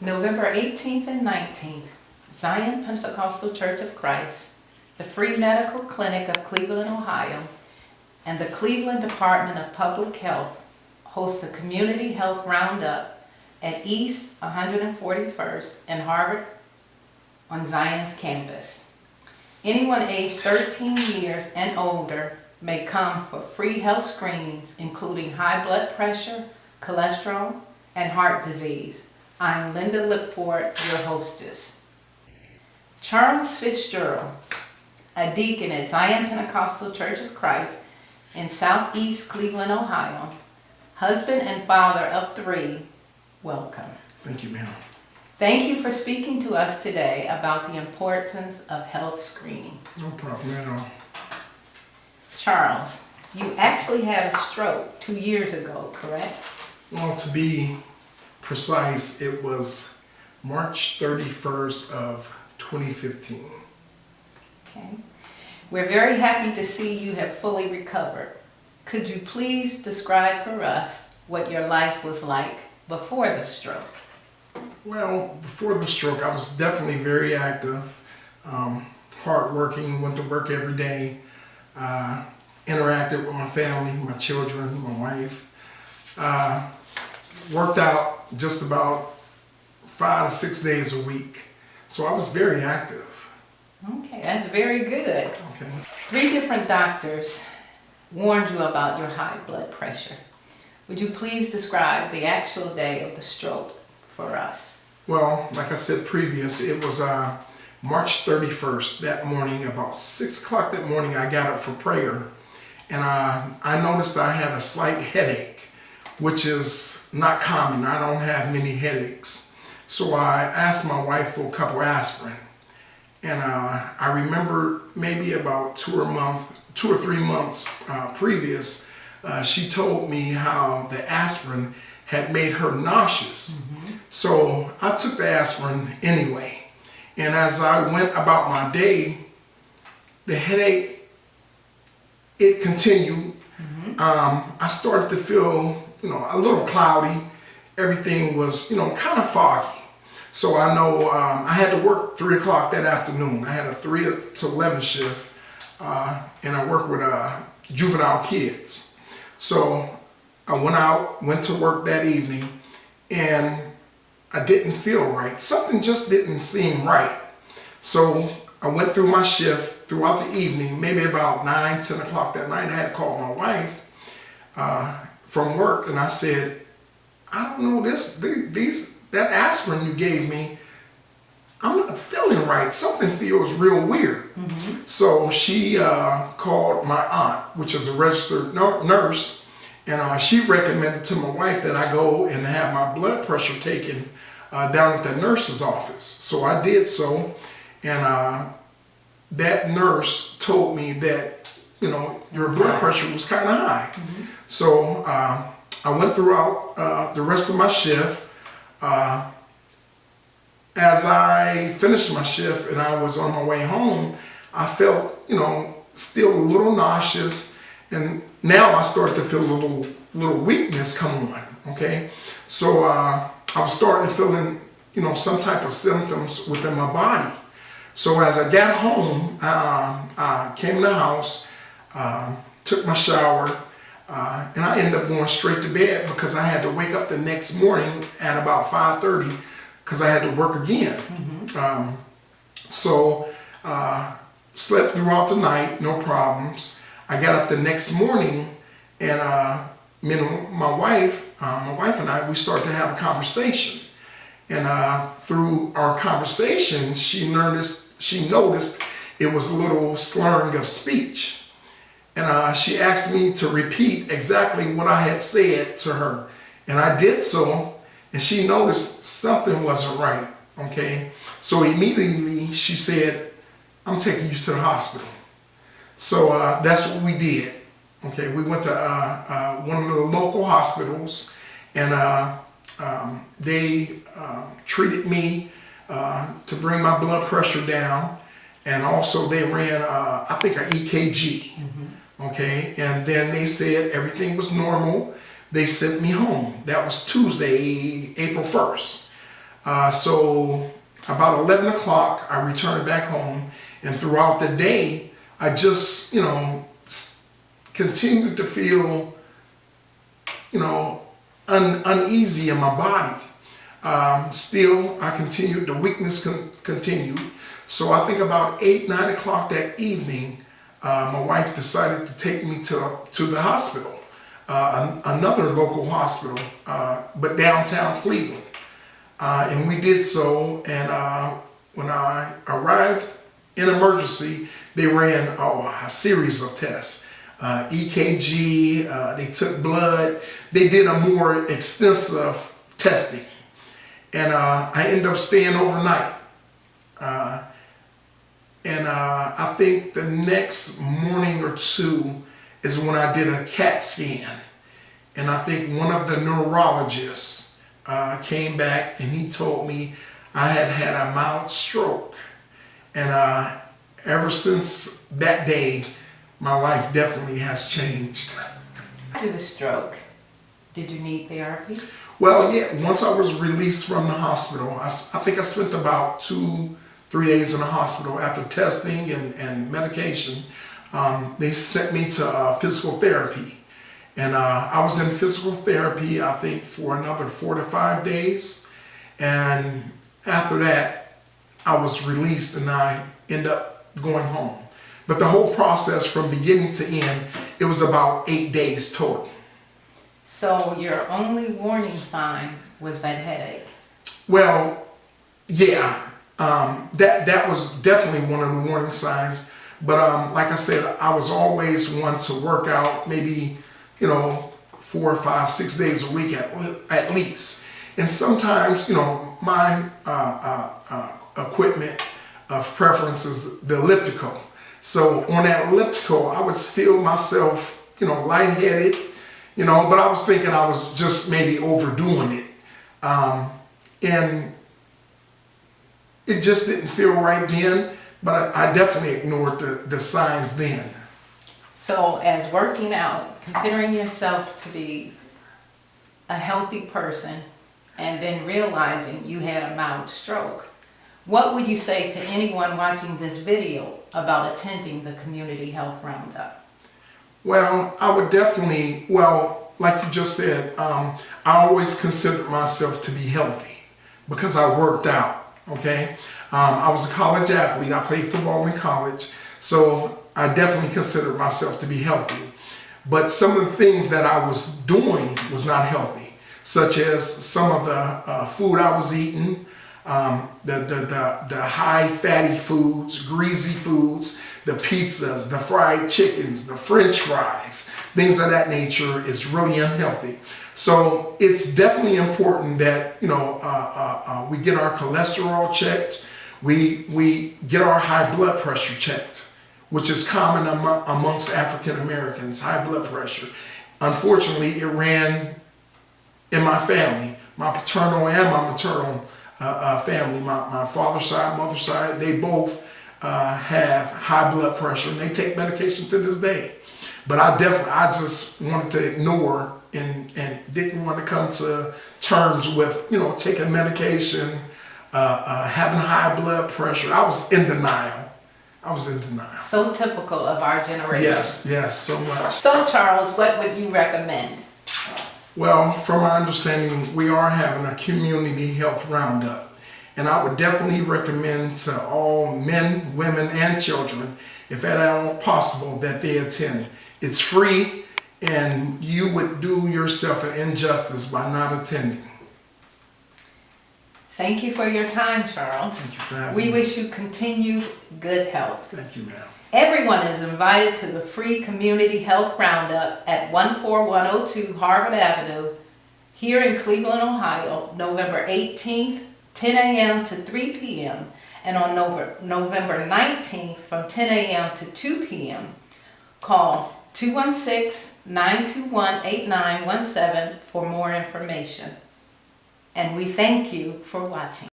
November 18th and 19th, Zion Pentecostal Church of Christ, the Free Medical Clinic of Cleveland, Ohio, and the Cleveland Department of Public Health host the Community Health Roundup at East 141st and Harvard on Zion's campus. Anyone aged 13 years and older may come for free health screenings, including high blood pressure, cholesterol, and heart disease. I'm Linda Lipford, your hostess. Charles Fitzgerald, a deacon at Zion Pentecostal Church of Christ in Southeast Cleveland, Ohio, husband and father of 3, welcome. Thank you, ma'am. Thank you for speaking to us today about the importance of health screenings. No problem at all. Charles, you actually had a stroke 2 years ago, correct? Well, to be precise, it was March 31st of 2015. Okay. We're very happy to see you have fully recovered. Could you please describe for us what your life was like before the stroke? Well, before the stroke, I was definitely very active, hardworking, went to work every day, interacted with my family, my children, my wife. Worked out just about 5 to 6 days a week. So I was very active. Okay, that's very good. Okay. 3 different doctors warned you about your high blood pressure. Would you please describe the actual day of the stroke for us? Well, like I said previous, it was March 31st that morning, about 6 o'clock that morning. I got up for prayer, and I noticed I had a slight headache, which is not common. I don't have many headaches. So I asked my wife for a couple aspirin, and I remember maybe about 2 or 3 months previous, she told me how the aspirin had made her nauseous. Mm-hmm. So I took the aspirin anyway. And as I went about my day, the headache, it continued. Mm-hmm. I started to feel, a little cloudy. Everything was, kind of foggy. So I know I had to work 3 o'clock that afternoon. I had a 3 to 11 shift, and I work with juvenile kids. So I went to work that evening, and I didn't feel right. Something just didn't seem right. So I went through my shift throughout the evening, maybe about 9, 10 o'clock that night. I had to call my wife from work, and I said, I don't know, that aspirin you gave me, I'm not feeling right. Something feels real weird. Mm-hmm. So she called my aunt, which is a registered nurse, and she recommended to my wife that I go and have my blood pressure taken down at the nurse's office. So I did so, and that nurse told me that, your blood pressure was kind of high. Mm-hmm. So I went throughout the rest of my shift. As I finished my shift and I was on my way home, I felt, still a little nauseous, and now I started to feel a little weakness come on, okay? So I was starting to feel some type of symptoms within my body. So as I got home, I came in the house, took my shower, and I ended up going straight to bed because I had to wake up the next morning at about 5:30 because I had to work again. Mm-hmm. So slept throughout the night, no problems. I got up the next morning, and my wife and I, we started to have a conversation. And through our conversation, she noticed it was a little slurring of speech. And she asked me to repeat exactly what I had said to her. And I did so, and she noticed something wasn't right, okay? So immediately she said, I'm taking you to the hospital. So that's what we did, okay? We went to one of the local hospitals, and they treated me to bring my blood pressure down, and also they ran, I think, an EKG. Mm-hmm. Okay, and then they said everything was normal. They sent me home. That was Tuesday, April 1st. So about 11 o'clock, I returned back home, and throughout the day, I just, continued to feel, uneasy in my body. Still, I continued, the weakness continued. So I think about 8, 9 o'clock that evening, my wife decided to take me to the hospital, another local hospital, but downtown Cleveland. And we did so, and when I arrived in emergency, they ran a series of tests. EKG, they took blood, they did a more extensive testing. And I ended up staying overnight. I think the next morning or two is when I did a CAT scan. And I think one of the neurologists came back and he told me I had a mild stroke. And ever since that day, my life definitely has changed. After the stroke, did you need therapy? Well, yeah, once I was released from the hospital, I think I spent about 2-3 days in the hospital after testing and medication. They sent me to physical therapy. And I was in physical therapy, I think, for another 4 to 5 days. And after that, I was released and I ended up going home. But the whole process from beginning to end, it was about 8 days total. So your only warning sign was that headache? Well, yeah, that was definitely one of the warning signs. But like I said, I was always one to work out maybe, 4, 5, 6 days a week at least. And sometimes, my equipment of preference is the elliptical. So on that elliptical, I would feel myself, lightheaded, but I was thinking I was just maybe overdoing it. And it just didn't feel right then, but I definitely ignored the signs then. So as working out, considering yourself to be a healthy person, and then realizing you had a mild stroke, what would you say to anyone watching this video about attending the Community Health Roundup? Well, I would definitely, like you just said, I always considered myself to be healthy because I worked out, okay? I was a college athlete. I played football in college, so I definitely considered myself to be healthy. But some of the things that I was doing was not healthy, such as some of the food I was eating, the high fatty foods, greasy foods, the pizzas, the fried chickens, the French fries, things of that nature is really unhealthy. So it's definitely important that we get our cholesterol checked, we get our high blood pressure checked, which is common amongst African Americans, high blood pressure. Unfortunately, it ran in my family, my paternal and my maternal family, my father's side, mother's side, they both have high blood pressure and they take medication to this day. But I just wanted to ignore and didn't want to come to terms with, taking medication, having high blood pressure. I was in denial. So typical of our generation. Yes, so much. So Charles, what would you recommend? Well, from my understanding, we are having a community health roundup. And I would definitely recommend to all men, women, and children, if at all possible, that they attend. It's free, and you would do yourself an injustice by not attending. Thank you for your time, Charles. Thank you for having me. We me. wish you continued good health. Thank you, ma'am. Everyone is invited to the free Community Health Roundup at 14102 Harvard Avenue here in Cleveland, Ohio, November 18th, 10 a.m. to 3 p.m. and on November 19th from 10 a.m. to 2 p.m. Call 216-921-8917 for more information. And we thank you for watching.